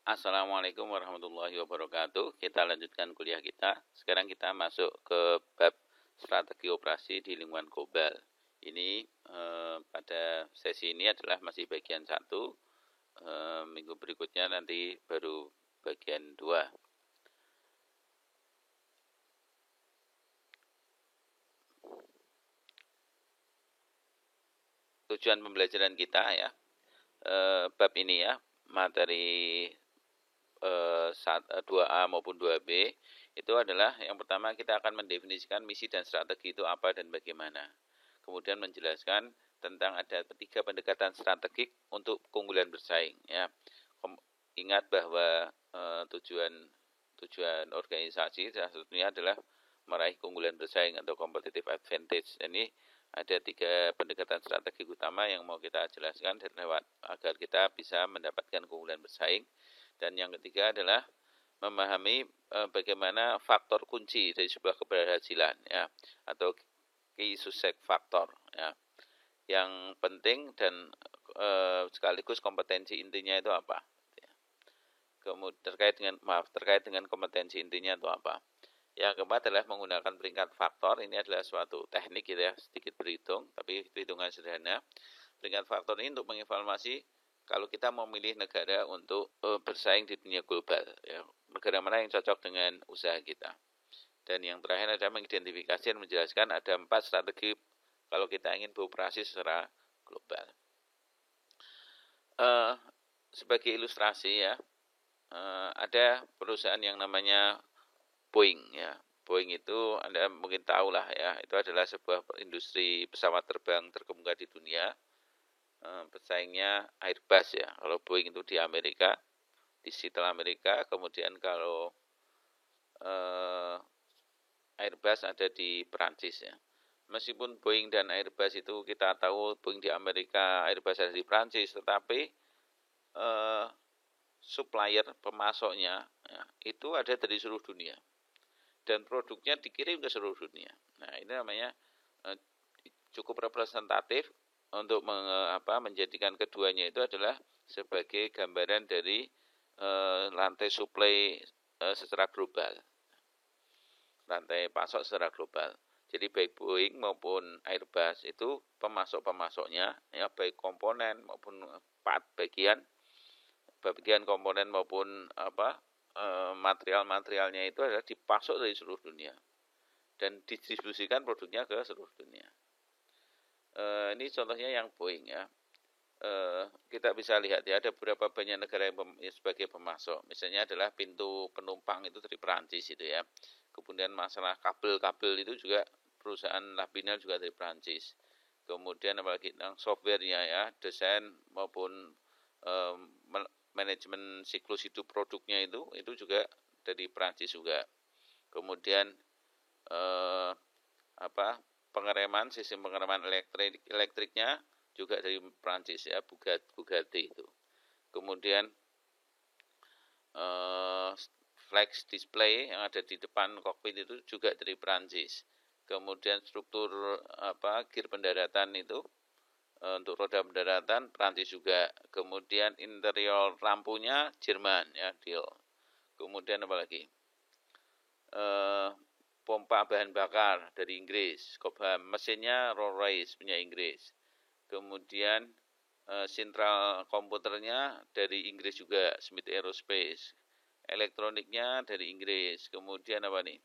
Assalamualaikum warahmatullahi wabarakatuh. Kita lanjutkan kuliah kita. Sekarang kita masuk ke bab strategi operasi di lingkungan global. Ini pada sesi ini adalah masih bagian 1. Minggu berikutnya nanti baru bagian 2. Tujuan pembelajaran kita ya, bab ini ya, materi 2A maupun 2B itu adalah yang pertama kita akan mendefinisikan misi dan strategi itu apa dan bagaimana. Kemudian menjelaskan tentang ada 3 pendekatan strategik untuk keunggulan bersaing ya. Ingat bahwa tujuan organisasi salah satunya adalah meraih keunggulan bersaing atau competitive advantage. Ini ada 3 pendekatan strategi utama yang mau kita jelaskan dan lewat agar kita bisa mendapatkan keunggulan bersaing. Dan yang ketiga adalah memahami bagaimana faktor kunci dari sebuah keberhasilan ya, atau key success factor ya. Yang penting dan sekaligus kompetensi intinya itu apa? Kemudian terkait dengan kompetensi intinya itu apa? Yang keempat adalah menggunakan peringkat faktor. Ini adalah suatu teknik gitu ya, sedikit berhitung, tapi hitungan sederhana. Peringkat faktor ini untuk mengevaluasi kalau kita mau memilih negara untuk bersaing di dunia global, ya, negara mana yang cocok dengan usaha kita. Dan yang terakhir adalah mengidentifikasi dan menjelaskan ada 4 strategi kalau kita ingin beroperasi secara global. Sebagai ilustrasi ya, ada perusahaan yang namanya Boeing ya. Boeing itu Anda mungkin tahu lah ya, itu adalah sebuah industri pesawat terbang terkemuka di dunia. Pesaingnya Airbus ya. Kalau Boeing itu di Amerika, di Seattle Amerika, kemudian kalau Airbus ada di Perancis ya. Meskipun Boeing dan Airbus itu kita tahu Boeing di Amerika, Airbus ada di Perancis, tetapi supplier pemasoknya ya, itu ada dari seluruh dunia dan produknya dikirim ke seluruh dunia. Nah ini namanya cukup representatif untuk menjadikan keduanya itu adalah sebagai gambaran dari rantai suplai secara global, rantai pasok secara global. Jadi baik Boeing maupun Airbus itu pemasok-pemasoknya ya, baik komponen maupun part bagian komponen maupun material-materialnya itu adalah dipasok dari seluruh dunia dan didistribusikan produknya ke seluruh dunia. Ini contohnya yang Boeing ya. Kita bisa lihat ya, ada beberapa banyak negara yang sebagai pemasok. Misalnya adalah pintu penumpang itu dari Perancis itu ya. Kemudian masalah kabel-kabel itu juga perusahaan Labinel juga dari Perancis. Kemudian apalagi tentang softwarenya ya, desain maupun manajemen siklus hidup produknya itu juga dari Perancis juga. Kemudian sistem pengereman elektriknya juga dari Prancis ya, Bugatti itu. Kemudian flex display yang ada di depan kokpit itu juga dari Prancis. Kemudian struktur gear pendaratan itu untuk roda pendaratan Prancis juga. Kemudian interior lampunya Jerman ya, Diel. Kemudian apa lagi? Pompa bahan bakar dari Inggris, Cobham, mesinnya Rolls-Royce punya Inggris. Kemudian sentral komputernya dari Inggris juga, Smith Aerospace. Elektroniknya dari Inggris. Kemudian apa nih?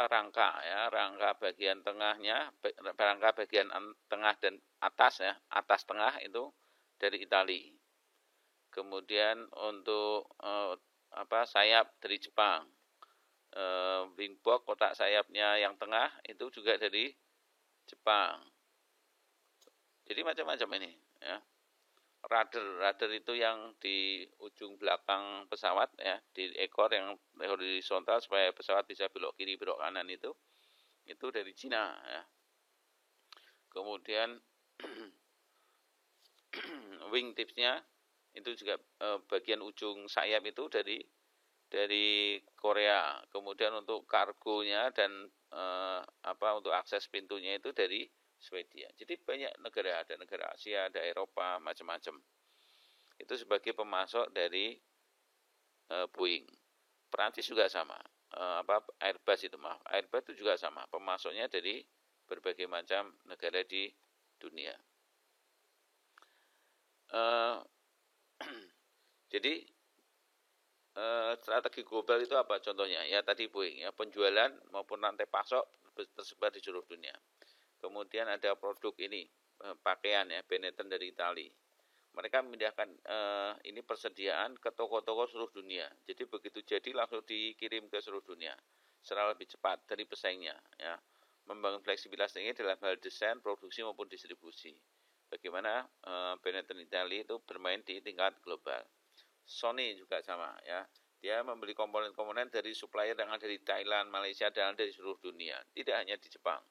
Rangka bagian tengahnya, rangka bagian tengah dan atas ya, atas tengah itu dari Italia. Kemudian untuk sayap dari Jepang. Wingbox kotak sayapnya yang tengah itu juga dari Jepang. Jadi macam-macam ini ya. Radar itu yang di ujung belakang pesawat ya, di ekor yang horizontal supaya pesawat bisa belok kiri belok kanan itu dari Cina ya. Kemudian wingtipsnya itu juga bagian ujung sayap itu dari Korea. Kemudian untuk kargonya dan untuk akses pintunya itu dari Swedia. Jadi banyak negara, ada negara Asia, ada Eropa, macam-macam. itu sebagai pemasok dari Boeing. Perancis juga sama. Airbus itu juga sama. Pemasoknya dari berbagai macam negara di dunia. Jadi strategi global itu apa contohnya? Ya tadi Boeing, ya penjualan maupun rantai pasok tersebar di seluruh dunia. Kemudian ada produk ini pakaian ya Benetton dari Italia. Mereka memindahkan ini persediaan ke toko-toko seluruh dunia. Jadi begitu jadi langsung dikirim ke seluruh dunia secara lebih cepat dari pesaingnya. Ya, membangun fleksibilitas ini dalam hal desain, produksi maupun distribusi. Bagaimana Benetton Italia itu bermain di tingkat global. Sony juga sama ya. Dia membeli komponen-komponen dari supplier yang ada di Thailand, Malaysia, dan dari seluruh dunia. Tidak hanya di Jepang.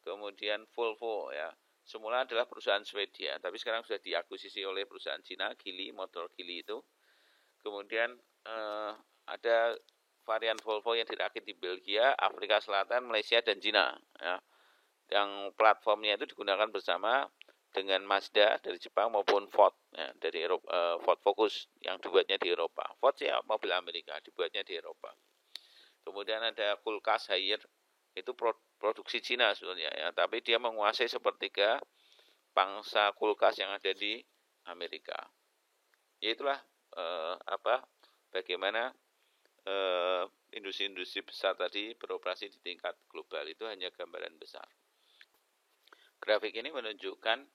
Kemudian Volvo ya. Semula adalah perusahaan Swedia, tapi sekarang sudah diakuisisi oleh perusahaan Cina, Geely, Motor Geely itu. Kemudian ada varian Volvo yang dirakit di Belgia, Afrika Selatan, Malaysia, dan Cina. Ya. Yang platformnya itu digunakan bersama dengan Mazda dari Jepang maupun Ford ya, dari Eropa, Ford Focus yang dibuatnya di Eropa. Ford ya mobil Amerika dibuatnya di Eropa. Kemudian ada kulkas Haier itu produksi Cina sebenarnya ya, tapi dia menguasai sepertiga pangsa kulkas yang ada di Amerika. Yaitulah bagaimana industri-industri besar tadi beroperasi di tingkat global. Itu hanya gambaran besar. Grafik ini menunjukkan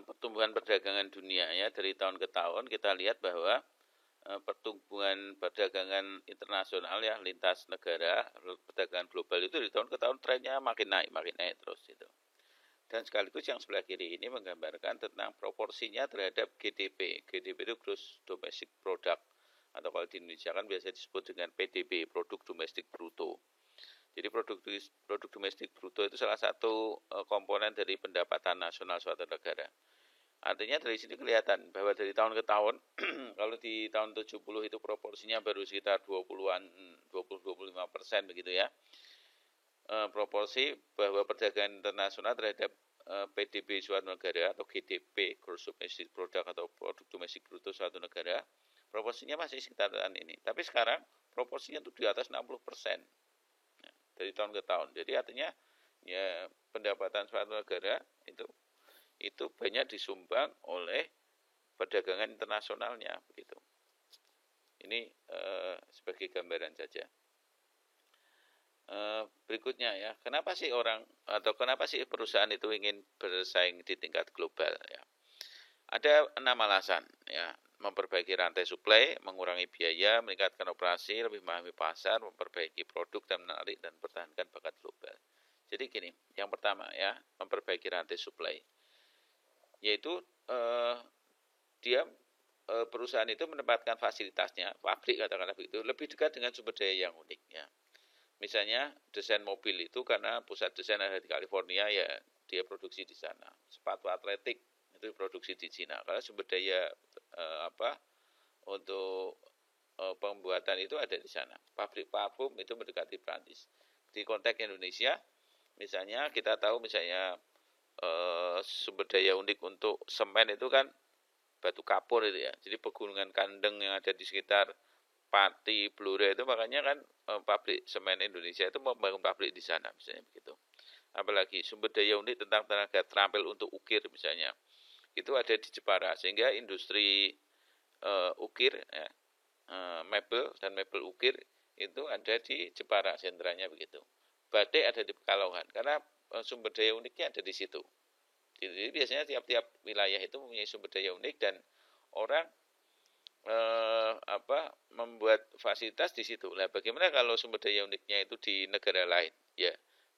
pertumbuhan perdagangan dunia ya dari tahun ke tahun. Kita lihat bahwa pertumbuhan perdagangan internasional ya lintas negara, perdagangan global itu dari tahun ke tahun trennya makin naik terus itu. Dan sekaligus yang sebelah kiri ini menggambarkan tentang proporsinya terhadap GDP. GDP itu Gross Domestic Product, atau kalau di Indonesia kan biasa disebut dengan PDB, Produk Domestik Bruto. Jadi produk domestik bruto itu salah satu komponen dari pendapatan nasional suatu negara. Artinya dari sini kelihatan bahwa dari tahun ke tahun, kalau di tahun 70 itu proporsinya baru sekitar 20-25% begitu ya. Proporsi bahwa perdagangan internasional terhadap PDB suatu negara atau GDP, Gross Domestic Product atau Produk Domestik Bruto suatu negara, proporsinya masih sekitaran ini. Tapi sekarang proporsinya itu di atas 60%. Dari tahun ke tahun. Jadi artinya ya pendapatan suatu negara itu banyak disumbang oleh perdagangan internasionalnya begitu. Ini sebagai gambaran saja. Berikutnya ya, kenapa sih perusahaan itu ingin bersaing di tingkat global ya? Ada 6 alasan ya. Memperbaiki rantai suplai, mengurangi biaya, meningkatkan operasi, lebih memahami pasar, memperbaiki produk dan menarik dan pertahankan bakat global. Jadi gini, yang pertama ya, memperbaiki rantai suplai. Yaitu perusahaan itu menempatkan fasilitasnya, pabrik katakanlah begitu, lebih dekat dengan sumber daya yang unik ya. Misalnya desain mobil itu karena pusat desain ada di California ya, dia produksi di sana. Sepatu atletik itu produksi di Cina. Karena sumber daya untuk pembuatan itu ada di sana. Pabrik parfum itu mendekati Prancis. Di konteks Indonesia, misalnya kita tahu misalnya sumber daya unik untuk semen itu kan batu kapur itu ya. Jadi pegunungan kandeng yang ada di sekitar Pati, Blora itu makanya kan pabrik semen Indonesia itu membangun pabrik di sana misalnya begitu. Apalagi sumber daya unik tentang tenaga terampil untuk ukir misalnya. Itu ada di Jepara sehingga industri ukir ya, mebel dan mebel ukir itu ada di Jepara sentranya begitu. Batik ada di Pekalongan karena sumber daya uniknya ada di situ. Jadi biasanya tiap-tiap wilayah itu mempunyai sumber daya unik dan orang membuat fasilitas di situ. Nah, bagaimana kalau sumber daya uniknya itu di negara lain? Ya,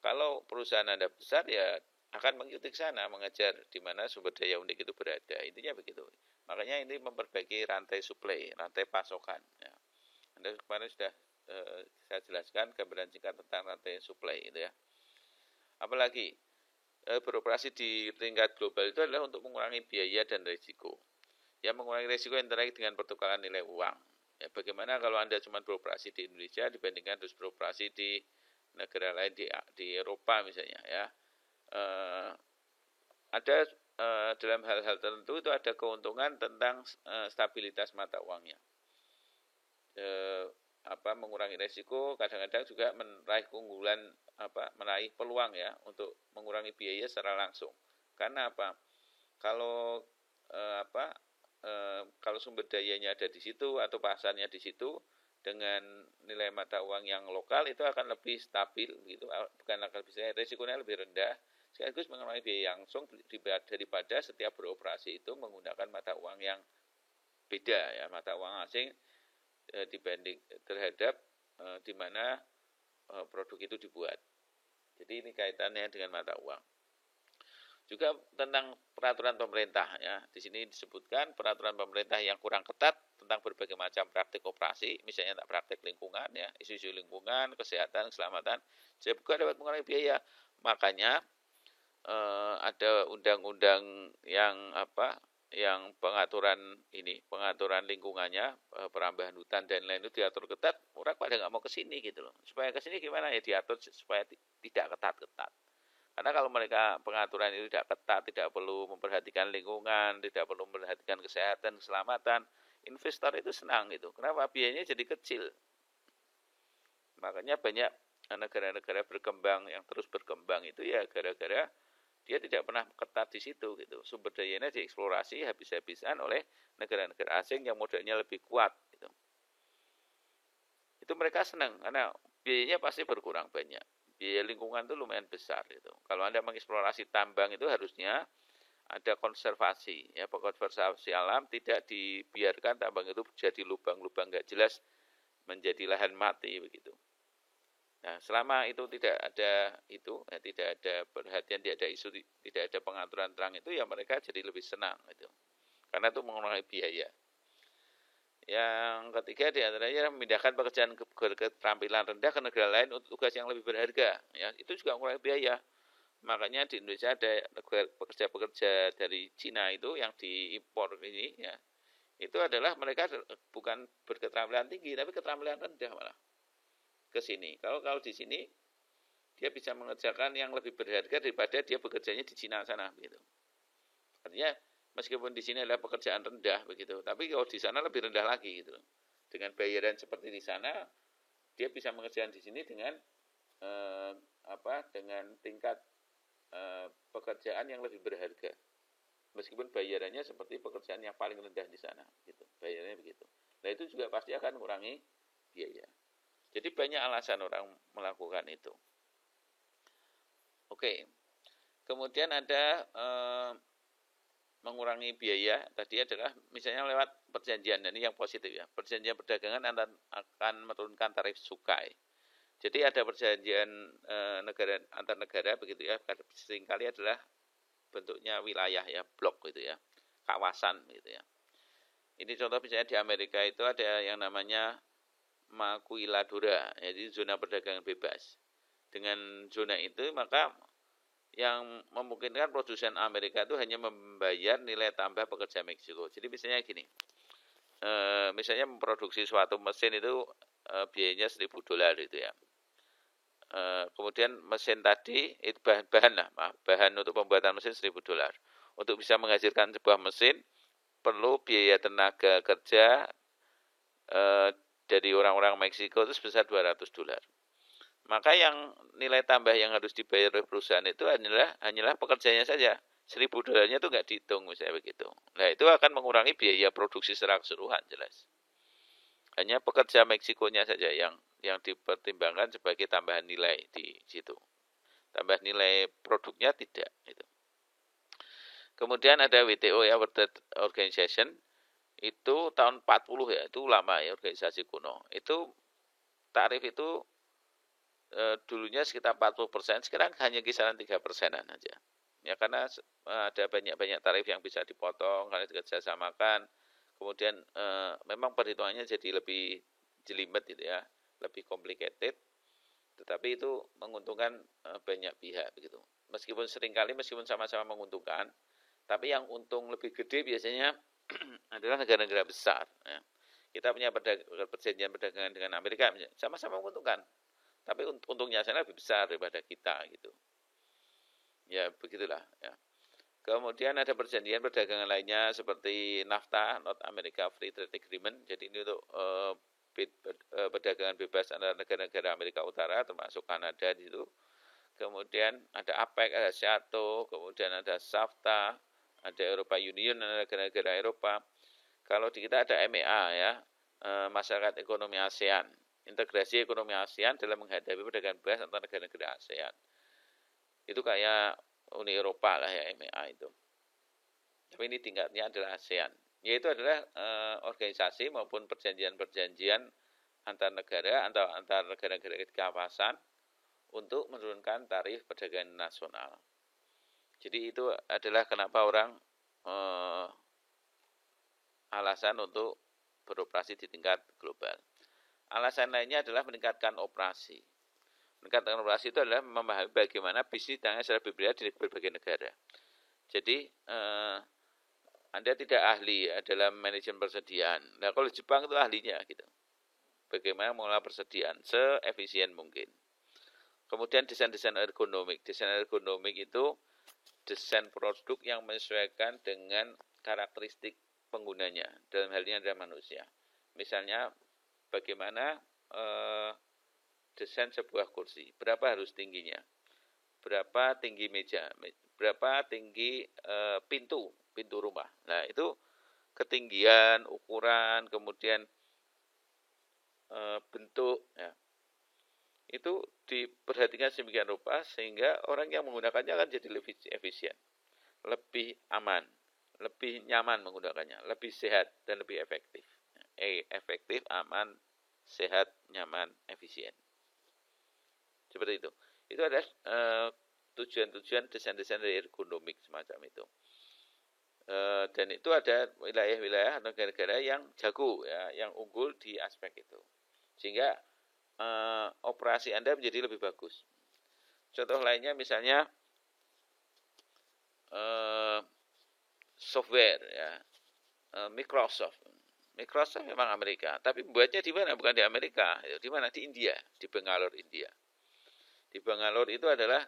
kalau perusahaan Anda besar ya akan mengikuti ke sana, mengejar di mana sumber daya unik itu berada. Intinya begitu. Makanya ini memperbaiki rantai suplai, rantai pasokan. Ya. Anda kemarin sudah saya jelaskan gambaran singkat tentang rantai suplai itu ya. Apalagi beroperasi di tingkat global itu adalah untuk mengurangi biaya dan risiko. Ya, mengurangi risiko yang terkait dengan pertukaran nilai uang. Ya, bagaimana kalau Anda cuma beroperasi di Indonesia dibandingkan harus beroperasi di negara lain di Eropa misalnya ya. Ada dalam hal-hal tertentu itu ada keuntungan tentang stabilitas mata uangnya. Mengurangi resiko, kadang-kadang juga meraih keunggulan, meraih peluang ya untuk mengurangi biaya secara langsung. Karena apa? Kalau kalau sumber dayanya ada di situ atau pasarnya di situ, dengan nilai mata uang yang lokal itu akan lebih stabil gitu, bukan akan bisa, resikonya lebih rendah, sekaligus mengurangi biaya langsung daripada setiap beroperasi itu menggunakan mata uang yang beda ya, mata uang asing dibanding terhadap di mana produk itu dibuat. Jadi ini kaitannya dengan mata uang. Juga tentang peraturan pemerintah ya. Di sini disebutkan peraturan pemerintah yang kurang ketat tentang berbagai macam praktik operasi, misalnya praktik lingkungan ya, isu-isu lingkungan, kesehatan, keselamatan, juga dapat mengurangi biaya. Makanya ada undang-undang yang pengaturan lingkungannya, perambahan hutan dan lain itu diatur ketat, orang pada nggak mau ke sini gitu loh. Supaya ke sini gimana ya, diatur supaya tidak ketat-ketat. Karena kalau mereka pengaturan itu tidak ketat, tidak perlu memperhatikan lingkungan, tidak perlu memperhatikan kesehatan, keselamatan, investor itu senang gitu. Kenapa? Biayanya jadi kecil. Makanya banyak negara-negara berkembang yang terus berkembang itu ya gara-gara dia tidak pernah ketat di situ gitu. Sumber dayanya dieksplorasi habis-habisan oleh negara-negara asing yang modalnya lebih kuat gitu. Itu mereka senang karena biayanya pasti berkurang banyak. Biaya lingkungan itu lumayan besar gitu. Kalau Anda mengeksplorasi tambang itu harusnya ada konservasi ya, konservasi alam, tidak dibiarkan tambang itu jadi lubang-lubang nggak jelas menjadi lahan mati begitu. Nah, selama itu tidak ada tidak ada perhatian, tidak ada isu, tidak ada pengaturan terang itu, ya mereka jadi lebih senang gitu. Karena itu mengurangi biaya. Yang ketiga diantaranya memindahkan pekerjaan keterampilan rendah ke negara lain untuk tugas yang lebih berharga. Ya, itu juga mengurangi biaya. Makanya di Indonesia ada pekerja-pekerja dari Cina itu yang diimpor ini ya. Itu adalah mereka bukan berketerampilan tinggi, tapi keterampilan rendah malah ke sini. Kalau di sini dia bisa mengerjakan yang lebih berharga daripada dia bekerjanya di Cina sana gitu. Artinya meskipun di sini adalah pekerjaan rendah begitu, tapi kalau di sana lebih rendah lagi gitu. Dengan bayaran seperti di sana, dia bisa mengerjakan di sini dengan dengan tingkat pekerjaan yang lebih berharga. Meskipun bayarannya seperti pekerjaan yang paling rendah di sana gitu. Bayarannya begitu. Nah, itu juga pasti akan mengurangi biaya. Jadi banyak alasan orang melakukan itu. Oke. Kemudian ada mengurangi biaya tadi adalah misalnya lewat perjanjian, ini yang positif ya. Perjanjian perdagangan akan menurunkan tarif cukai. Jadi ada perjanjian negara antar negara begitu ya. Seringkali adalah bentuknya wilayah ya, blok gitu ya, kawasan gitu ya. Ini contoh misalnya di Amerika itu ada yang namanya maquiladora, jadi zona perdagangan bebas. Dengan zona itu maka yang memungkinkan produsen Amerika itu hanya membayar nilai tambah pekerja Meksiko. Jadi misalnya gini, misalnya memproduksi suatu mesin itu biayanya $1.000 itu ya. Kemudian mesin tadi itu bahan untuk pembuatan mesin $1.000. Untuk bisa menghasilkan sebuah mesin perlu biaya tenaga kerja dari orang-orang Meksiko itu sebesar $200. Maka yang nilai tambah yang harus dibayar oleh perusahaan itu hanyalah pekerjanya saja. $1.000 itu nggak dihitung misalnya begitu. Nah, itu akan mengurangi biaya produksi secara keseluruhan jelas. Hanya pekerja Meksikonya saja yang dipertimbangkan sebagai tambahan nilai di situ. Tambah nilai produknya tidak gitu. Kemudian ada WTO ya, World Trade Organization. Itu tahun 40 ya, itu lama ya, organisasi kuno. Itu tarif itu dulunya sekitar 40%, sekarang hanya kisaran 3%-an aja. Ya karena ada banyak tarif yang bisa dipotong karena dikerjasamakan. Kemudian memang perhitungannya jadi lebih jelimet gitu ya, lebih complicated. Tetapi itu menguntungkan banyak pihak begitu. Meskipun sama-sama menguntungkan, tapi yang untung lebih gede biasanya adalah negara-negara besar. Ya. Kita punya perjanjian perdagangan dengan Amerika, sama-sama menguntungkan. Tapi untungnya sana lebih besar daripada kita gitu. Ya begitulah ya. Kemudian ada perjanjian perdagangan lainnya seperti NAFTA, North America Free Trade Agreement. Jadi ini untuk perdagangan bebas antara negara-negara Amerika Utara, termasuk Kanada di situ. Kemudian ada APEC, ada SEATO, kemudian ada SAFTA, ada Europa Union, ada negara-negara Eropa. Kalau di kita ada MEA ya, Masyarakat Ekonomi ASEAN. Integrasi ekonomi ASEAN dalam menghadapi perdagangan bebas antar negara-negara ASEAN. Itu kayak Uni Eropa lah ya, MEA itu. Tapi ini tingkatnya adalah ASEAN. Yaitu adalah organisasi maupun perjanjian-perjanjian antar negara atau antar negara-negara di kawasan untuk menurunkan tarif perdagangan nasional. Jadi itu adalah kenapa orang alasan untuk beroperasi di tingkat global. Alasan lainnya adalah meningkatkan operasi. Meningkatkan operasi itu adalah memahami bagaimana bisnis ditangani secara berbeda di berbagai negara. Jadi Anda tidak ahli dalam manajemen persediaan. Nah, kalau Jepang itu ahlinya gitu. Bagaimana mengolah persediaan seefisien mungkin. Kemudian desain-desain ergonomik. Desain ergonomik itu desain produk yang menyesuaikan dengan karakteristik penggunanya. Dalam hal ini adalah manusia. Misalnya bagaimana desain sebuah kursi. Berapa harus tingginya? Berapa tinggi meja? Berapa tinggi pintu rumah? Nah, itu ketinggian, ukuran, kemudian bentuk ya. Itu diperhatikan sedemikian rupa sehingga orang yang menggunakannya akan jadi lebih efisien, lebih aman, lebih nyaman menggunakannya, lebih sehat dan lebih efektif. Efektif, aman, sehat, nyaman, efisien. Seperti itu. Itu adalah tujuan-tujuan desain-desain dari ergonomik semacam itu. Dan itu ada wilayah-wilayah atau negara-negara yang jago ya, yang unggul di aspek itu. Sehingga operasi Anda menjadi lebih bagus. Contoh lainnya misalnya software ya. Microsoft memang Amerika, tapi membuatnya di mana? Bukan di Amerika, di mana? Di India, di Bangalore, India. Di Bangalore itu adalah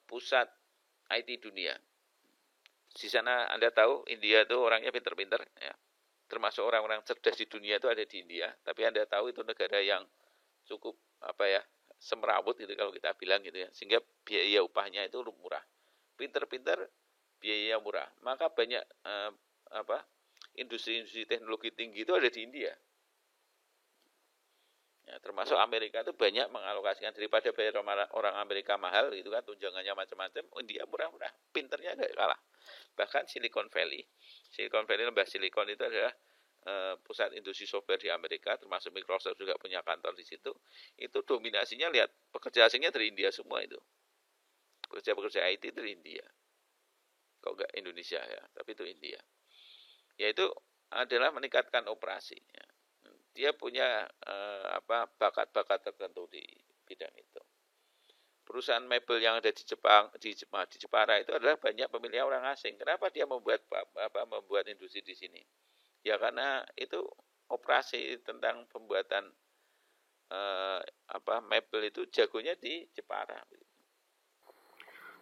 pusat IT dunia. Di sana Anda tahu India itu orangnya pinter-pinter ya. Termasuk orang-orang cerdas di dunia itu ada di India, tapi Anda tahu itu negara yang cukup semrawut gitu kalau kita bilang gitu ya. Sehingga biaya upahnya itu murah. Pinter-pinter, biaya murah. Maka banyak industri-industri teknologi tinggi itu ada di India. Ya, termasuk Amerika itu banyak mengalokasikan daripada bayar orang Amerika mahal gitu kan, tunjangannya macam-macam, India murah-murah, pinternya enggak kalah. Bahkan Silicon Valley, lembah Silicon itu adalah pusat industri software di Amerika, termasuk Microsoft juga punya kantor di situ. Itu dominasinya lihat pekerja asingnya dari India semua itu. Pekerja IT dari India. Kok enggak Indonesia ya, tapi itu India. Yaitu adalah meningkatkan operasi ya. Dia punya bakat-bakat tertentu di bidang itu. Perusahaan mebel yang ada di Jepang, di Jepara itu adalah banyak pemilik orang asing. Kenapa dia membuat industri di sini? Ya karena itu operasi tentang pembuatan mebel itu jagonya di Jepara.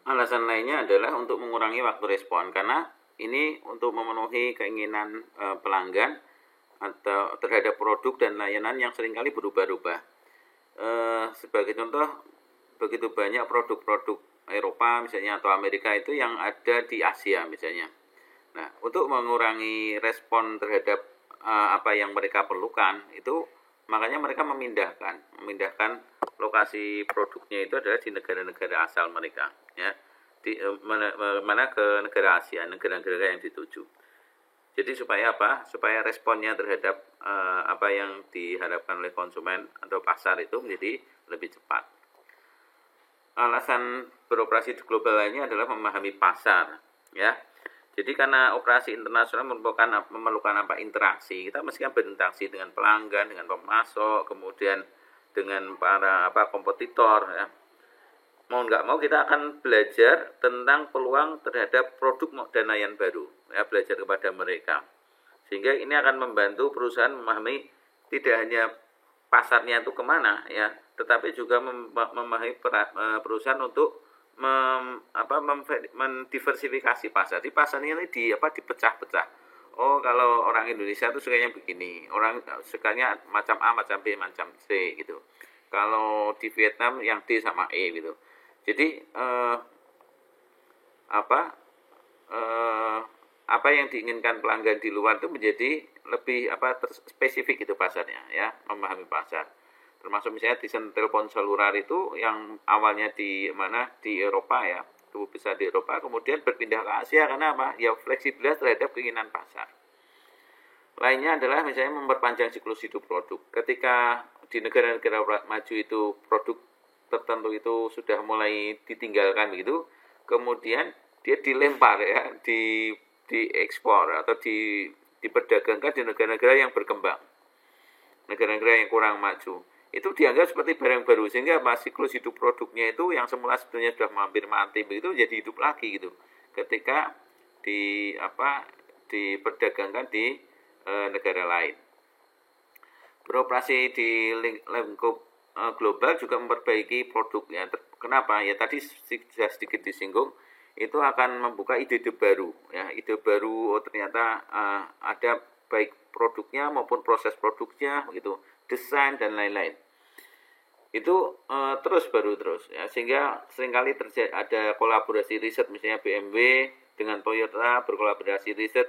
Alasan lainnya adalah untuk mengurangi waktu respon, karena ini untuk memenuhi keinginan pelanggan atau terhadap produk dan layanan yang seringkali berubah-ubah. Sebagai contoh, begitu banyak produk-produk Eropa misalnya atau Amerika itu yang ada di Asia misalnya. Nah, untuk mengurangi respon terhadap apa yang mereka perlukan, itu makanya mereka memindahkan lokasi produknya itu adalah di negara-negara asal mereka, ya, di mana ke negara Asia, negara-negara yang dituju. Jadi supaya apa? Supaya responnya terhadap apa yang diharapkan oleh konsumen atau pasar itu menjadi lebih cepat. Alasan beroperasi global lainnya adalah memahami pasar, ya. Jadi karena operasi internasional memerlukan interaksi, kita mesti berinteraksi dengan pelanggan, dengan pemasok, kemudian dengan para kompetitor, ya. Mau nggak mau kita akan belajar tentang peluang terhadap produk dan layanan baru, ya, belajar kepada mereka. Sehingga ini akan membantu perusahaan memahami tidak hanya pasarnya itu kemana, ya, tetapi juga memahami perusahaan untuk mendiversifikasi pasar. Di pasarnya ini dipecah-pecah. Oh, kalau orang Indonesia tuh sukanya begini, orang sukanya macam A, macam B, macam C gitu. Kalau di Vietnam yang D sama E gitu. Jadi apa eh, apa yang diinginkan pelanggan di luar itu menjadi lebih spesifik itu pasarnya ya, memahami pasar. Termasuk misalnya desain telepon seluler itu yang awalnya di Eropa ya, itu bisa di Eropa kemudian berpindah ke Asia karena apa? Ya fleksibilitas terhadap keinginan pasar. Lainnya adalah misalnya memperpanjang siklus hidup produk. Ketika di negara-negara maju itu produk tertentu itu sudah mulai ditinggalkan begitu, kemudian dia dilempar ya, diekspor atau diperdagangkan di negara-negara yang berkembang, negara-negara yang kurang maju. Itu dianggap seperti barang baru sehingga siklus hidup produknya itu yang semula sebenarnya sudah hampir mati begitu jadi hidup lagi gitu. Ketika diperdagangkan di negara lain. Beroperasi di lingkup global juga memperbaiki produknya. Kenapa? Ya tadi sudah sedikit disinggung, itu akan membuka ide-ide baru ya, ide baru. Ternyata ada baik produknya maupun proses produknya begitu, desain dan lain-lain. Itu terus ya, sehingga seringkali terjadi ada kolaborasi riset, misalnya BMW dengan Toyota berkolaborasi riset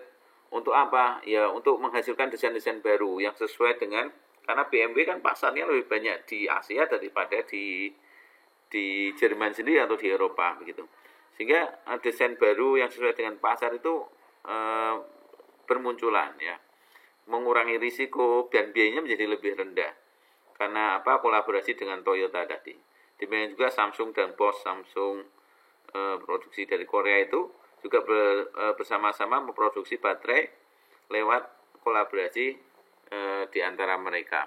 untuk apa? Ya untuk menghasilkan desain-desain baru yang sesuai dengan, karena BMW kan pasarnya lebih banyak di Asia daripada di Jerman sendiri atau di Eropa begitu. Sehingga desain baru yang sesuai dengan pasar itu bermunculan ya, mengurangi risiko dan biayanya menjadi lebih rendah karena kolaborasi dengan Toyota tadi. Demikian juga Samsung dan Bosch. Samsung produksi dari Korea itu juga bersama-sama memproduksi baterai lewat kolaborasi di antara mereka.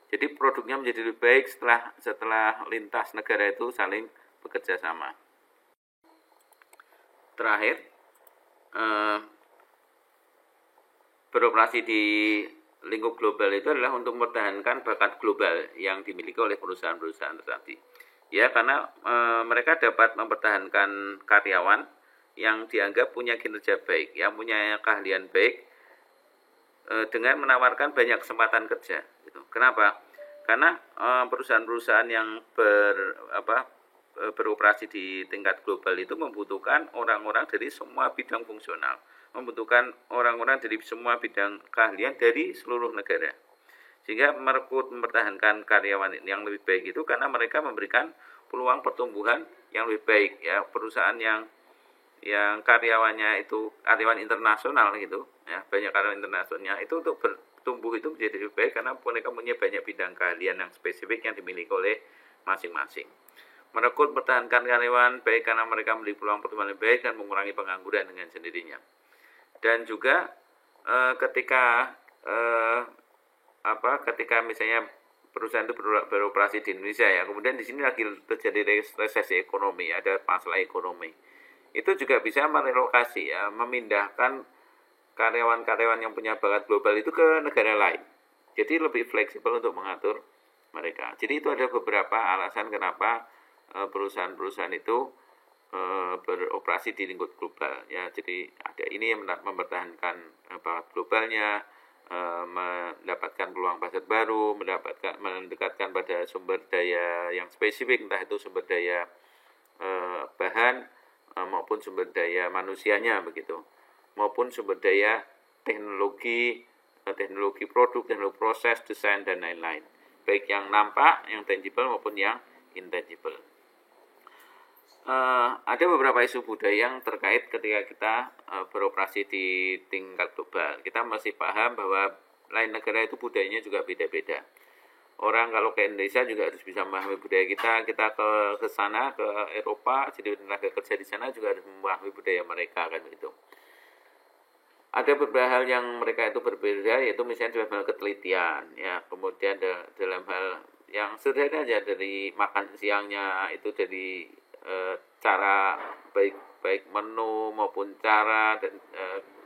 Jadi produknya menjadi lebih baik setelah lintas negara itu saling bekerja sama. Terakhir, beroperasi di lingkup global itu adalah untuk mempertahankan bakat global yang dimiliki oleh perusahaan-perusahaan tadi. Ya, karena mereka dapat mempertahankan karyawan yang dianggap punya kinerja baik, yang punya keahlian baik dengan menawarkan banyak kesempatan kerja. Gitu. Kenapa? Karena perusahaan-perusahaan yang beroperasi di tingkat global itu membutuhkan orang-orang dari semua bidang fungsional, membutuhkan orang-orang dari semua bidang keahlian dari seluruh negara. Sehingga merekrut mempertahankan karyawan yang lebih baik itu karena mereka memberikan peluang pertumbuhan yang lebih baik ya. Perusahaan yang karyawannya itu karyawan internasional gitu ya, banyak karyawan internasionalnya itu untuk bertumbuh itu menjadi lebih baik karena mereka punya banyak bidang keahlian yang spesifik yang dimiliki oleh masing-masing. Merekrut mempertahankan karyawan baik karena mereka memiliki peluang pertumbuhan lebih baik dan mengurangi pengangguran dengan sendirinya. Dan juga ketika misalnya perusahaan itu beroperasi di Indonesia ya, kemudian di sini lagi terjadi resesi ekonomi, ada masalah ekonomi, itu juga bisa merelokasi ya, memindahkan karyawan-karyawan yang punya bakat global itu ke negara lain. Jadi lebih fleksibel untuk mengatur mereka. Jadi itu ada beberapa alasan kenapa perusahaan-perusahaan itu beroperasi di lingkup global ya. Jadi ada ini yang mempertahankan bakat globalnya, mendapatkan peluang pasar baru, mendekatkan pada sumber daya yang spesifik, entah itu sumber daya bahan maupun sumber daya manusianya begitu, maupun sumber daya teknologi produk, teknologi proses, desain dan lain-lain, baik yang nampak, yang tangible maupun yang intangible. Ada beberapa isu budaya yang terkait ketika kita beroperasi di tingkat global. Kita masih paham bahwa lain negara itu budayanya juga beda-beda. Orang kalau ke Indonesia juga harus bisa memahami budaya kita. Kita ke sana, ke Eropa, jadi tenaga kerja di sana juga harus memahami budaya mereka kan begitu. Ada beberapa hal yang mereka itu berbeda, yaitu misalnya dalam hal ketelitian, ya. Kemudian dalam hal yang sederhana aja, dari makan siangnya itu dari cara baik menu maupun cara dan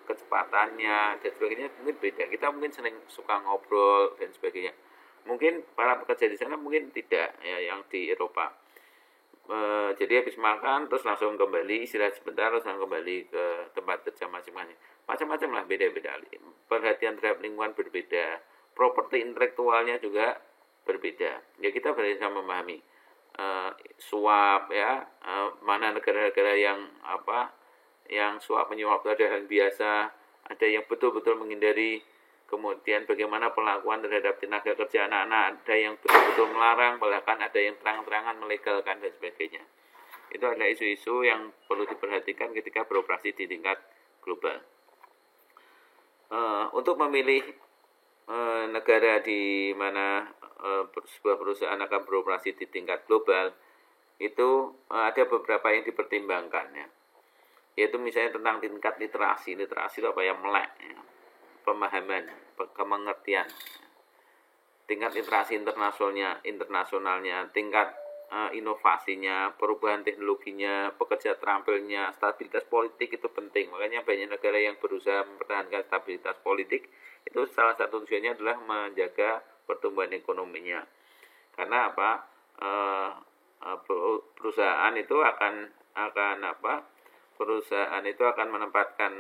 kecepatannya dan sebagainya mungkin beda. Kita mungkin sering suka ngobrol dan sebagainya. Mungkin para pekerja di sana mungkin tidak ya, yang di Eropa. jadi habis makan terus langsung kembali istirahat sebentar terus langsung kembali ke tempat kerja masing-masing. Macam-macam lah, beda-beda. Perhatian terhadap lingkungan berbeda, properti intelektualnya juga berbeda. Ya kita bisa memahami suap ya, mana negara-negara yang yang suap menyuap itu ada hal biasa, ada yang betul-betul menghindari. Kemudian bagaimana perlakuan terhadap tenaga kerja anak-anak, ada yang betul-betul melarang, bahkan ada yang terang-terangan melegalkan dan sebagainya. Itu adalah isu-isu yang perlu diperhatikan ketika beroperasi di tingkat global. Untuk memilih negara di mana sebuah perusahaan akan beroperasi di tingkat global, itu ada beberapa yang dipertimbangkan ya. Yaitu misalnya tentang tingkat literasi itu apa ya, melek ya. Pemahaman, kemengertian, tingkat literasi internasionalnya, tingkat inovasinya, perubahan teknologinya, pekerja terampilnya, stabilitas politik itu penting. Makanya banyak negara yang berusaha mempertahankan stabilitas politik, itu salah satu tujuannya adalah menjaga pertumbuhan ekonominya. Karena perusahaan itu perusahaan itu akan menempatkan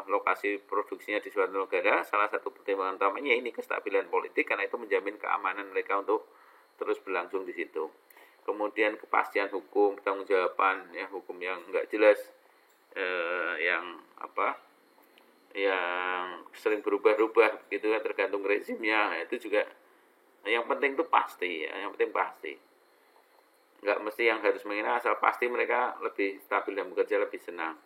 lokasi produksinya di suatu negara. Salah satu pertimbangan utamanya ini kestabilan politik, karena itu menjamin keamanan mereka untuk terus berlangsung di situ. Kemudian kepastian hukum, pertanggungjawaban ya, hukum yang enggak jelas, yang sering berubah-ubah gitu kan, tergantung rezimnya. Itu juga yang penting itu pasti ya, yang penting pasti. Nggak mesti yang harus mengira, asal pasti mereka lebih stabil dan bekerja lebih senang.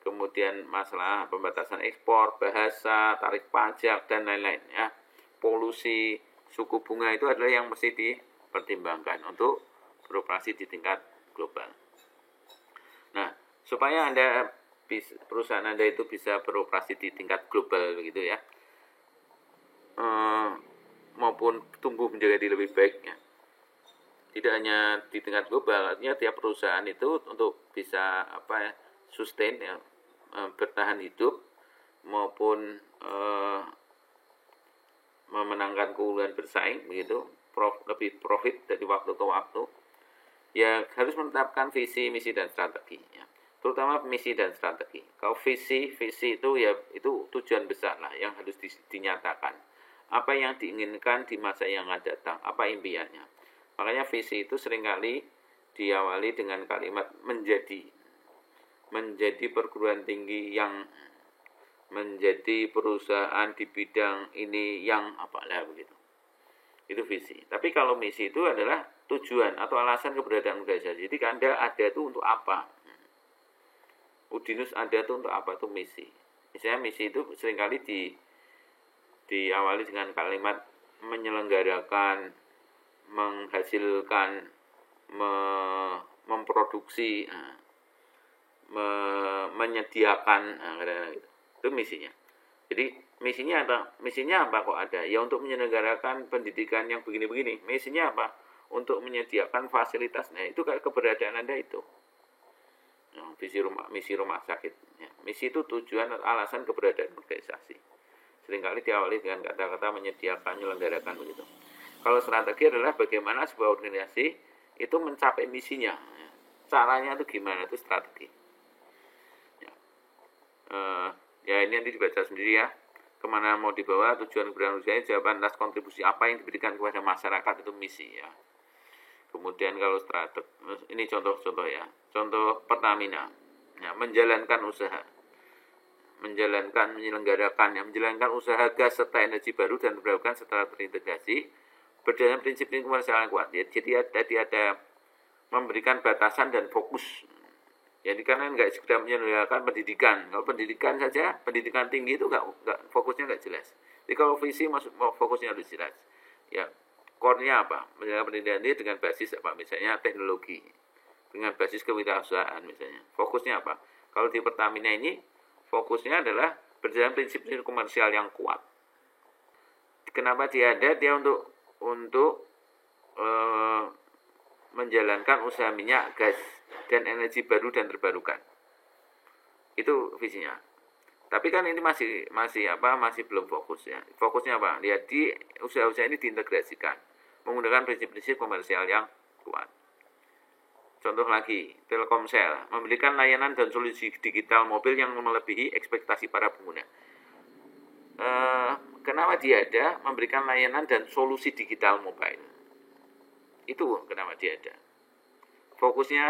Kemudian masalah pembatasan ekspor, bahasa, tarif pajak, dan lain-lain ya. Polusi, suku bunga itu adalah yang mesti dipertimbangkan untuk beroperasi di tingkat global. Nah, supaya perusahaan Anda itu bisa beroperasi di tingkat global begitu ya, maupun tumbuh menjadi lebih baik ya. Tidak hanya di tingkat global, artinya tiap perusahaan itu untuk bisa sustain ya, bertahan hidup maupun memenangkan keunggulan bersaing begitu, lebih profit dari waktu ke waktu, ya harus menetapkan visi, misi dan strategi ya. Terutama misi dan strategi. Kalau visi itu ya itu tujuan besar lah yang harus dinyatakan. Apa yang diinginkan di masa yang akan datang, apa impiannya. Makanya visi itu seringkali diawali dengan kalimat menjadi perguruan tinggi yang, menjadi perusahaan di bidang ini yang apalah begitu. Itu visi. Tapi kalau misi itu adalah tujuan atau alasan keberadaan organisasi. Jadi Anda ada itu untuk apa? Udinus ada itu untuk apa? Itu misi. Misalnya misi itu seringkali diawali dengan kalimat menyelenggarakan, menghasilkan, memproduksi, menyediakan, itu misinya. Jadi misinya apa kok ada? Ya untuk menyelenggarakan pendidikan yang begini-begini. Misinya apa? Untuk menyediakan fasilitas. Nah itu keberadaan Anda itu. Ya, misi rumah sakit. Ya, misi itu tujuan atau alasan keberadaan organisasi. Seringkali diawali dengan kata-kata menyediakan, menyelenggarakan begitu. Kalau strategi adalah bagaimana sebuah organisasi itu mencapai misinya. Caranya itu gimana, itu strategi. Ya ini nanti dibaca sendiri ya. Kemana mau dibawa, tujuan keberadaan organisasi, jawaban atas kontribusi apa yang diberikan kepada masyarakat, itu misi ya. Kemudian kalau strategi, ini contoh-contoh ya. Contoh Pertamina, ya, menjalankan usaha. Menjalankan usaha gas serta energi baru dan terbarukan setelah terintegrasi berdasarkan prinsip komersial yang kuat. Jadi ada memberikan batasan dan fokus. Jadi karena nggak sekedar menyelenggarakan pendidikan. Kalau pendidikan saja, pendidikan tinggi itu nggak fokusnya nggak jelas. Jadi kalau visi fokusnya harus jelas. Ya, core-nya apa? Menjalankan pendidikan ini dengan basis apa? Misalnya teknologi, dengan basis kewirausahaan misalnya. Fokusnya apa? Kalau di Pertamina ini fokusnya adalah berdasarkan prinsip-prinsip komersial yang kuat. Kenapa dia ada? Dia untuk menjalankan usaha minyak, gas, dan energi baru dan terbarukan. Itu visinya. Tapi kan ini masih belum fokus ya. Fokusnya apa? Lihat di usaha-usaha ini diintegrasikan menggunakan prinsip-prinsip komersial yang kuat. Contoh lagi, Telkomsel memberikan layanan dan solusi digital mobil yang melebihi ekspektasi para pengguna. Kenapa dia ada memberikan layanan dan solusi digital mobile? Itu kenapa dia ada. Fokusnya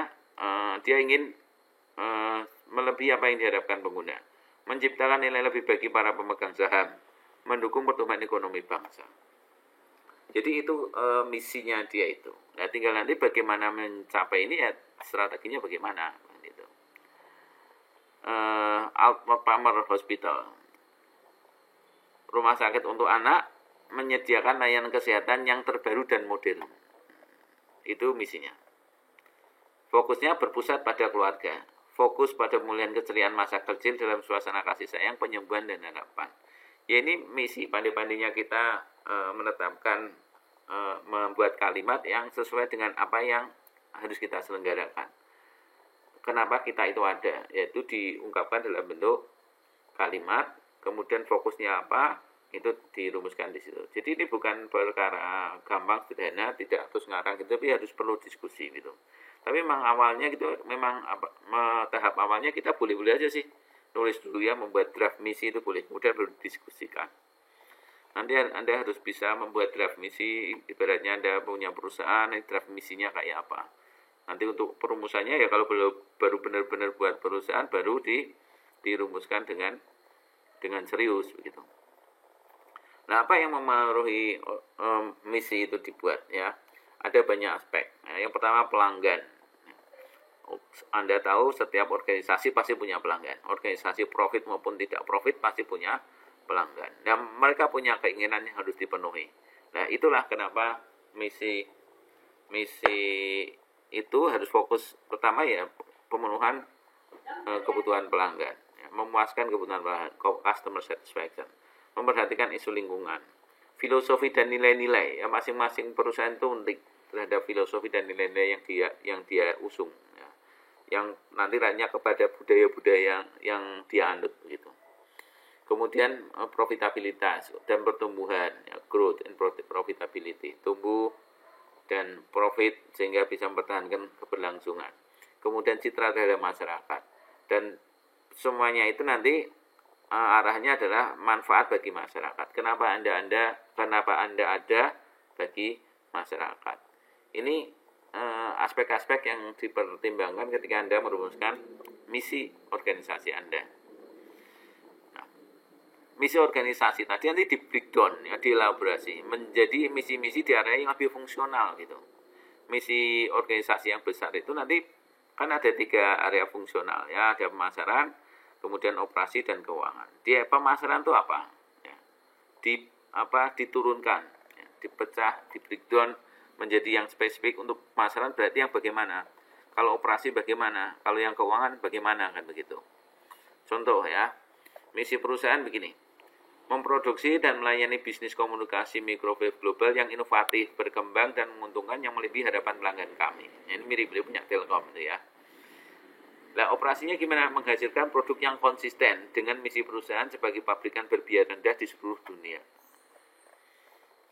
dia ingin melebihi apa yang diharapkan pengguna, menciptakan nilai lebih bagi para pemegang saham, mendukung pertumbuhan ekonomi bangsa. Jadi itu misinya dia itu. Nah, tinggal nanti bagaimana mencapai ini ya strateginya bagaimana gitu. Alfamart Hospital, rumah sakit untuk anak, menyediakan layanan kesehatan yang terbaru dan modern. Itu misinya. Fokusnya berpusat pada keluarga, fokus pada pemulihan keceriaan masa kecil dalam suasana kasih sayang, penyembuhan dan harapan. Ya ini misi pandai-pandainya kita menetapkan, membuat kalimat yang sesuai dengan apa yang harus kita selenggarakan. Kenapa kita itu ada, yaitu diungkapkan dalam bentuk kalimat, kemudian fokusnya apa, itu dirumuskan di situ. Jadi ini bukan perkara gampang, sederhana, tidak terus ngarang gitu, tapi harus perlu diskusi gitu. Tapi memang awalnya gitu, memang tahap awalnya kita boleh-boleh aja sih nulis dulu ya, membuat draft misi itu boleh, kemudian baru didiskusikan. Nanti Anda harus bisa membuat draft misi, ibaratnya Anda punya perusahaan, draft misinya kayak apa. Nanti untuk perumusannya ya kalau baru benar-benar buat perusahaan, baru dirumuskan dengan serius begitu. Nah, apa yang memengaruhi misi itu dibuat ya? Ada banyak aspek. Nah, yang pertama pelanggan. Anda tahu setiap organisasi pasti punya pelanggan. Organisasi profit maupun tidak profit pasti punya pelanggan. Dan mereka punya keinginan yang harus dipenuhi. Nah, itulah kenapa misi itu harus fokus pertama ya pemenuhan kebutuhan pelanggan, ya, memuaskan kebutuhan pelanggan, customer satisfaction, memperhatikan isu lingkungan, filosofi dan nilai-nilai. Ya, masing-masing perusahaan itu penting terhadap filosofi dan nilai-nilai yang dia usung, ya, yang nanti ranya kepada budaya-budaya yang dia anut gitu. Kemudian profitabilitas dan pertumbuhan, ya, growth and profitability, tumbuh dan profit sehingga bisa mempertahankan keberlangsungan. Kemudian citra terhadap masyarakat, dan semuanya itu nanti arahnya adalah manfaat bagi masyarakat. Kenapa Anda ada bagi masyarakat? Ini aspek-aspek yang dipertimbangkan ketika Anda merumuskan misi organisasi Anda. Misi organisasi tadi nanti di breakdown, ya, dielaborasi menjadi misi-misi di area yang lebih fungsional gitu. Misi organisasi yang besar itu nanti kan ada 3 area fungsional ya, ada pemasaran, kemudian operasi dan keuangan. Di pemasaran itu apa? Ya, diturunkan, ya, dipecah, di breakdown menjadi yang spesifik. Untuk pemasaran berarti yang bagaimana? Kalau operasi bagaimana? Kalau yang keuangan bagaimana, kan begitu. Contoh ya, misi perusahaan begini. Memproduksi dan melayani bisnis komunikasi mikrowave global yang inovatif, berkembang dan menguntungkan yang melebihi harapan pelanggan kami. Ini mirip-mirip punya Telkom itu ya. Nah, operasinya gimana? Menghasilkan produk yang konsisten dengan misi perusahaan sebagai pabrikan berbiaya rendah di seluruh dunia.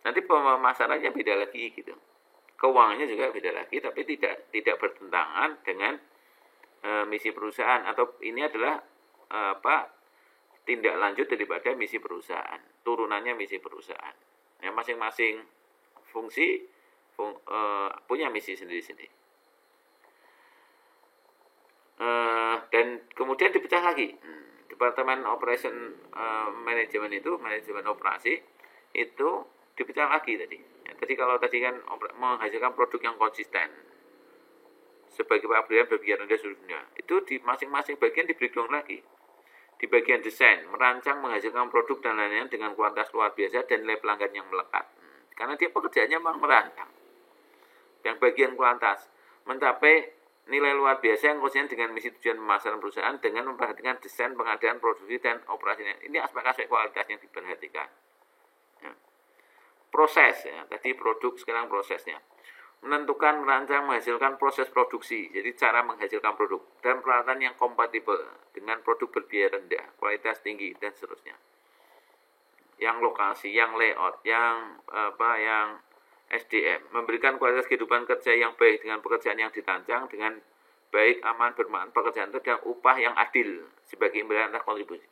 Nanti pemasarannya beda lagi gitu. Keuangannya juga beda lagi, tapi tidak bertentangan dengan misi perusahaan, atau ini adalah tindak lanjut daripada misi perusahaan, turunannya misi perusahaan. Ya, masing-masing fungsi punya misi sendiri-sendiri. Dan kemudian dipecah lagi. Departemen Operation Manajemen itu, manajemen operasi itu dipecah lagi tadi. Ya, tadi kalau tadi kan menghasilkan produk yang konsisten sebagai pabrikan berbiaya rendah seluruh dunia, itu di masing-masing bagian di breakdown lagi. Di bagian desain, merancang, menghasilkan produk dan lain-lain dengan kualitas luar biasa dan nilai pelanggan yang melekat. Karena dia pekerjaannya memang merancang. Yang bagian kualitas, mencapai nilai luar biasa yang konsisten dengan misi tujuan pemasaran perusahaan dengan memperhatikan desain, pengadaan, produksi, dan operasinya. Ini aspek-aspek kualitas yang diperhatikan. Ya. Proses, ya. Tadi produk, sekarang prosesnya. Menentukan, merancang, menghasilkan proses produksi, jadi cara menghasilkan produk, dan peralatan yang kompatibel dengan produk berbiaya rendah, kualitas tinggi, dan seterusnya. Yang lokasi, yang layout, yang SDM, memberikan kualitas kehidupan kerja yang baik dengan pekerjaan yang dirancang dengan baik, aman, bermanfaat, pekerjaan itu dan upah yang adil sebagai imbalan atas kontribusi.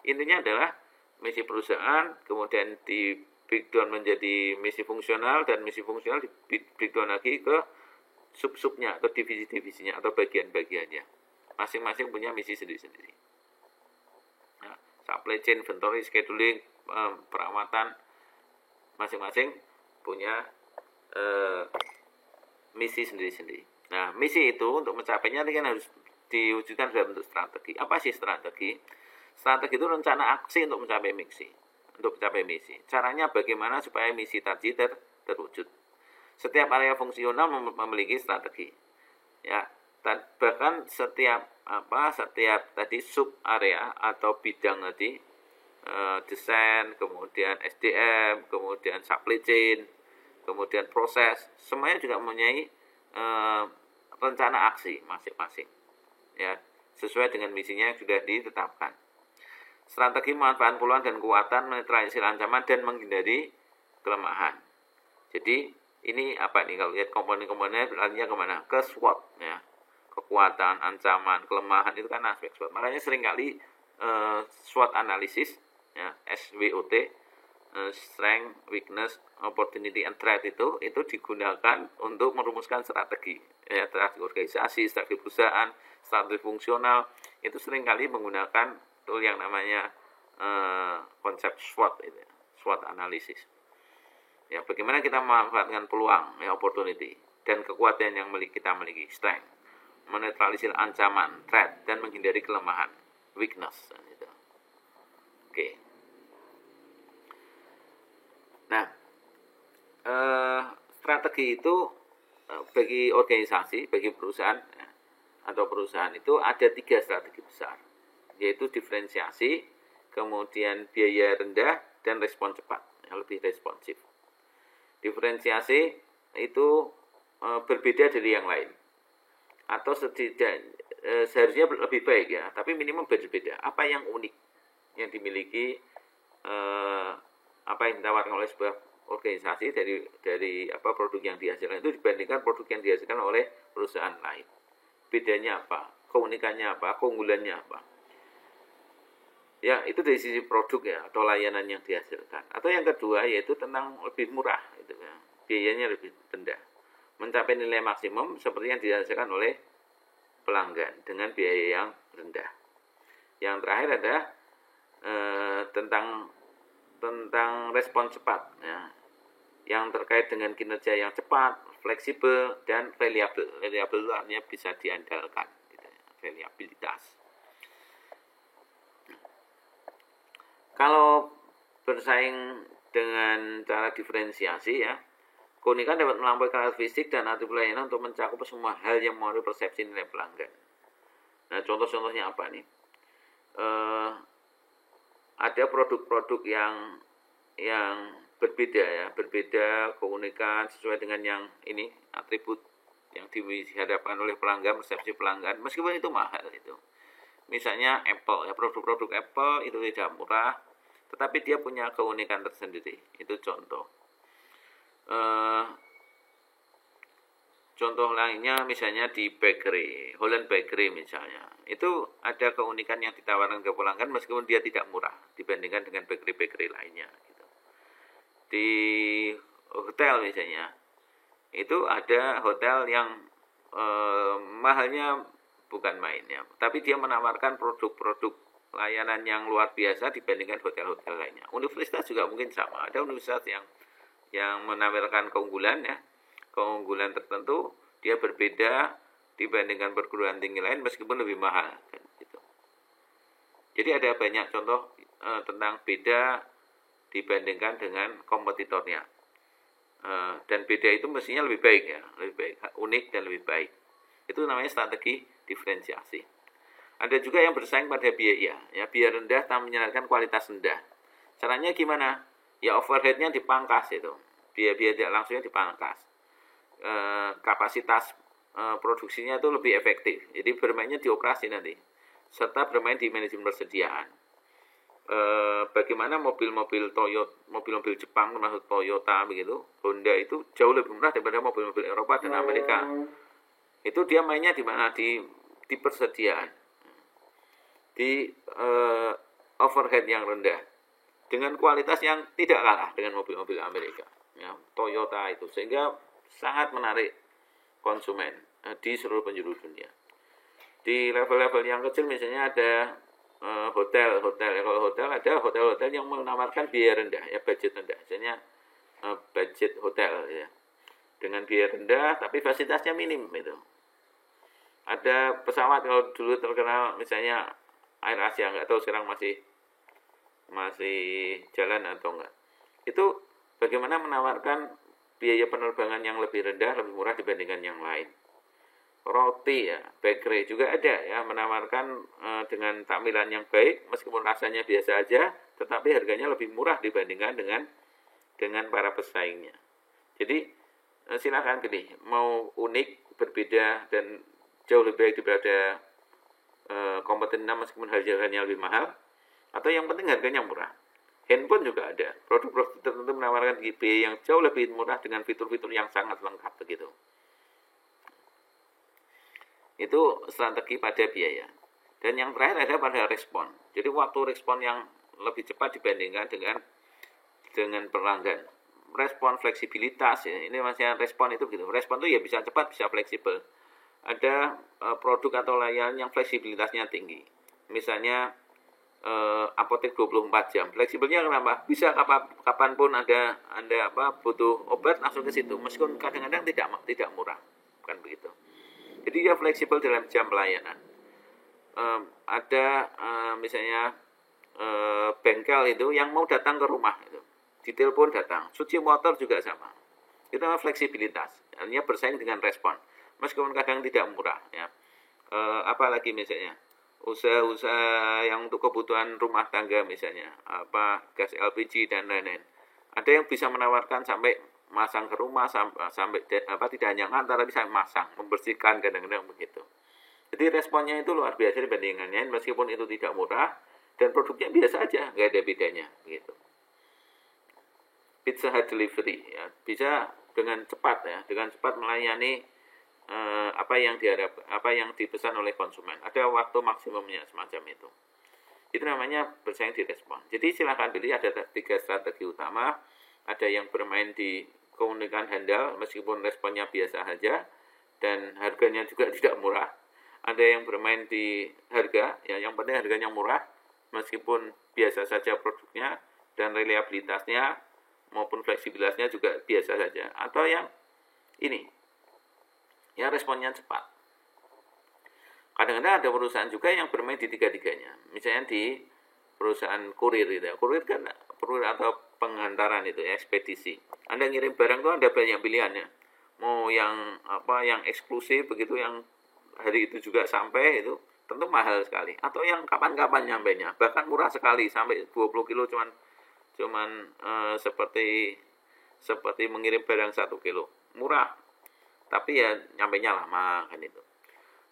Intinya adalah misi perusahaan, kemudian di breakdown menjadi misi fungsional, dan misi fungsional di breakdown lagi ke sub-subnya atau divisi-divisinya atau bagian-bagiannya. Masing-masing punya misi sendiri-sendiri. Nah, supply chain, inventory, scheduling, perawatan, masing-masing punya misi sendiri-sendiri. Nah, misi itu untuk mencapainya kan harus diwujudkan dalam bentuk strategi. Apa sih strategi? Strategi itu rencana aksi untuk mencapai misi. Caranya bagaimana supaya misi tadi terwujud. Setiap area fungsional memiliki strategi. Ya, bahkan setiap tadi sub area atau bidang tadi, desain, kemudian SDM, kemudian supply chain, kemudian proses, semuanya juga mempunyai rencana aksi masing-masing, ya, sesuai dengan misinya yang sudah ditetapkan. Strategi memanfaatkan peluang dan kekuatan, menetralisir ancaman dan menghindari kelemahan. Jadi ini apa nih, kalau lihat komponen-komponennya berarti kemana? Ke SWOT, ya, kekuatan, ancaman, kelemahan, itu kan aspek SWOT. Makanya seringkali SWOT analisis, ya, SWOT, strength, weakness, opportunity, and threat itu digunakan untuk merumuskan strategi, ya, strategi organisasi, strategi perusahaan, strategi fungsional. Itu seringkali menggunakan tool yang namanya konsep SWOT, itu, SWOT analisis. Ya, bagaimana kita memanfaatkan peluang, ya, opportunity, dan kekuatan yang kita miliki, strength, menetralisir ancaman, threat, dan menghindari kelemahan, weakness, gitu. Oke. Nah, strategi itu bagi organisasi, bagi perusahaan, ya, atau perusahaan itu ada 3 strategi besar, yaitu diferensiasi, kemudian biaya rendah, dan respon cepat, yang lebih responsif. Diferensiasi itu berbeda dari yang lain, atau seharusnya lebih baik, ya, tapi minimum berbeda. Apa yang unik yang dimiliki, apa yang ditawarkan oleh sebuah organisasi dari produk yang dihasilkan itu dibandingkan produk yang dihasilkan oleh perusahaan lain. Bedanya apa? Keunikannya apa? Keunggulannya apa? Ya, itu dari sisi produk, ya, atau layanan yang dihasilkan. Atau yang kedua yaitu tentang lebih murah, gitu, ya. Biayanya lebih rendah. Mencapai nilai maksimum seperti yang dihasilkan oleh pelanggan dengan biaya yang rendah. Yang terakhir adalah tentang respon cepat, ya, yang terkait dengan kinerja yang cepat, fleksibel, dan reliable. Reliable itu artinya bisa diandalkan, gitu, ya. Reliabilitas. Kalau bersaing dengan cara diferensiasi, ya, keunikan dapat melampaui karakteristik dan atribut layanan untuk mencakup semua hal yang mempengaruhi persepsi nilai pelanggan. Nah, contoh-contohnya apa nih? Ada produk-produk yang berbeda, ya, berbeda keunikan sesuai dengan yang ini atribut yang dihadapkan oleh pelanggan, persepsi pelanggan, meskipun itu mahal itu. Misalnya Apple, ya, produk-produk Apple itu tidak murah, tetapi dia punya keunikan tersendiri. Itu contoh. Contoh lainnya misalnya di bakery, Holland Bakery misalnya. Itu ada keunikan yang ditawarkan ke pelanggan meskipun dia tidak murah dibandingkan dengan bakery-bakery lainnya, gitu. Di hotel misalnya, itu ada hotel yang mahalnya bukan main, ya, tapi dia menawarkan produk-produk layanan yang luar biasa dibandingkan hotel-hotel lainnya. Universitas juga mungkin sama. Ada universitas yang menawarkan keunggulan, ya, keunggulan tertentu, dia berbeda dibandingkan perguruan tinggi lain meskipun lebih mahal, kan, gitu. Jadi ada banyak contoh tentang beda dibandingkan dengan kompetitornya, dan beda itu mestinya lebih baik, ya, lebih baik, unik dan lebih baik. Itu namanya strategi diferensiasi. Ada juga yang bersaing pada biaya, ya, biaya rendah tak menyenangkan kualitas rendah. Caranya gimana? Ya, overhead-nya dipangkas, itu. Biaya-biaya tidak langsungnya dipangkas. Kapasitas produksinya itu lebih efektif. Jadi bermainnya di operasi nanti, serta bermain di manajemen persediaan. bagaimana mobil-mobil Toyota, mobil-mobil Jepang termasuk Toyota begitu, Honda itu jauh lebih murah daripada mobil-mobil Eropa dan Amerika. Itu dia mainnya di mana, di persediaan, di overhead yang rendah, dengan kualitas yang tidak kalah dengan mobil-mobil Amerika, ya, Toyota itu, sehingga sangat menarik konsumen di seluruh penjuru dunia. Di level-level yang kecil misalnya ada hotel. Kalau hotel ada hotel-hotel yang menawarkan biaya rendah, ya budget rendah, misalnya budget hotel, ya, dengan biaya rendah tapi fasilitasnya minim itu. Ada pesawat kalau dulu terkenal misalnya Air Asia, nggak tahu sekarang masih jalan atau enggak. Itu bagaimana menawarkan biaya penerbangan yang lebih rendah, lebih murah dibandingkan yang lain. Roti, ya, bakery juga ada, ya, menawarkan dengan tampilan yang baik meskipun rasanya biasa aja, tetapi harganya lebih murah dibandingkan dengan para pesaingnya. Jadi silakan pilih, mau unik, berbeda dan jauh lebih baik daripada kompetitor meskipun harganya lebih mahal, atau yang penting harganya murah. Handphone juga ada, produk-produk tertentu menawarkan biaya yang jauh lebih murah dengan fitur-fitur yang sangat lengkap begitu. Itu strategi pada biaya. Dan yang terakhir ada pada respon. Jadi waktu respon yang lebih cepat dibandingkan dengan pelanggan. Respon fleksibilitas, ya, ini maksudnya respon itu gitu. Respon itu ya bisa cepat, bisa fleksibel. Ada produk atau layanan yang fleksibilitasnya tinggi. Misalnya apotek 24 jam. Fleksibelnya kenapa? Bisa kapanpun ada butuh obat langsung ke situ. Meskipun kadang-kadang tidak murah. Kan begitu. Jadi dia fleksibel dalam jam pelayanan. Ada misalnya bengkel itu yang mau datang ke rumah itu, ditelepon datang. Cuci motor juga sama. Itu namanya fleksibilitas. Artinya bersaing dengan respon. Meskipun kadang tidak murah, ya. Apalagi misalnya usaha-usaha yang untuk kebutuhan rumah tangga misalnya, gas LPG dan lain-lain. Ada yang bisa menawarkan sampai masang ke rumah, sampai tidak hanya ngantar tapi sampai masang, membersihkan, kadang-kadang begitu. Jadi responnya itu luar biasa dibandingkannya, meskipun itu tidak murah dan produknya biasa aja, nggak ada bedanya gitu. Pizza Hut delivery, ya, bisa dengan cepat, ya, dengan cepat melayani apa yang dipesan oleh konsumen. Ada waktu maksimumnya semacam itu. Itu namanya bersaing di respon. Jadi silakan pilih, ada 3 strategi utama. Ada yang bermain di keunikan handal meskipun responnya biasa saja dan harganya juga tidak murah. Ada yang bermain di harga, ya, yang penting harganya murah meskipun biasa saja produknya dan reliabilitasnya maupun fleksibilitasnya juga biasa saja. Atau yang ini, ya, responnya cepat. Kadang-kadang ada perusahaan juga yang bermain di tiga-tiganya. Misalnya di perusahaan kurir gitu. Kurir kan atau pengantaran itu, ekspedisi. Anda ngirim barang itu ada banyak pilihannya. Mau yang yang eksklusif begitu, yang hari itu juga sampai, itu tentu mahal sekali. Atau yang kapan-kapan nyampainya, bahkan murah sekali sampai 20 kilo cuman seperti mengirim barang 1 kilo. Murah. Tapi ya nyampainya lama kan itu.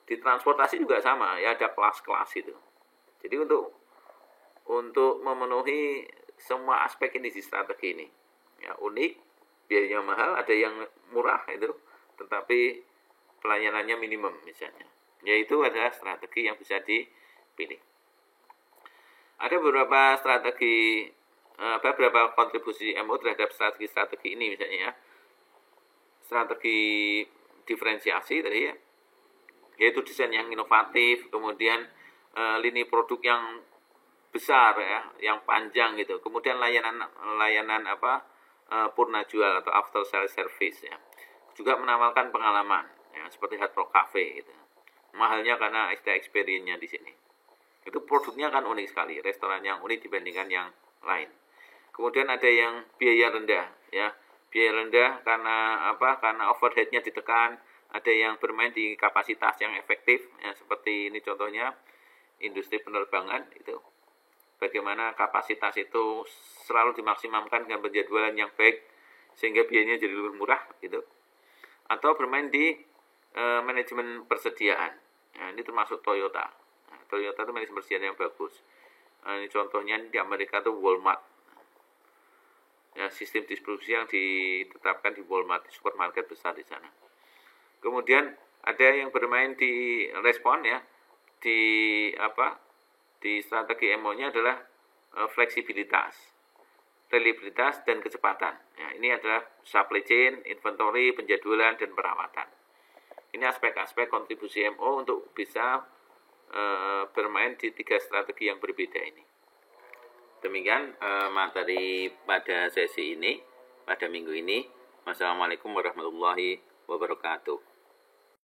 Di transportasi juga sama, ya, ada kelas-kelas itu. Jadi untuk memenuhi semua aspek ini di strategi ini, ya, unik, biayanya mahal, ada yang murah itu, tetapi pelayanannya minimum misalnya. Yaitu adalah strategi yang bisa dipilih. Ada beberapa strategi, beberapa kontribusi MO terhadap strategi ini misalnya, ya. Strategi diferensiasi tadi, ya, yaitu desain yang inovatif, kemudian lini produk yang besar, ya, yang panjang gitu. Kemudian layanan purna jual atau after sales service, ya. Juga menawarkan pengalaman, ya, seperti Hard Rock Cafe gitu. Mahalnya karena experience-nya di sini. Itu produknya kan unik sekali, restoran yang unik dibandingkan yang lain. Kemudian ada yang biaya rendah, ya. Biaya rendah karena overhead-nya ditekan. Ada yang bermain di kapasitas yang efektif, ya, seperti ini contohnya industri penerbangan itu. Bagaimana kapasitas itu selalu dimaksimalkan dengan penjadwalan yang baik sehingga biayanya jadi lebih murah gitu. Atau bermain di manajemen persediaan. Nah, ini termasuk Toyota. Nah, Toyota itu manajemen persediaan yang bagus. Ini contohnya di Amerika tuh Walmart. Ya, sistem distribusi yang ditetapkan di Walmart, di supermarket besar di sana. Kemudian ada yang bermain di respon ya, di strategi MO-nya adalah fleksibilitas, reliabilitas dan kecepatan. Ya, ini adalah supply chain, inventory, penjadwalan dan perawatan. Ini aspek-aspek kontribusi MO untuk bisa bermain di 3 strategi yang berbeda ini. Demikian materi pada sesi ini, pada minggu ini. Wassalamualaikum warahmatullahi wabarakatuh.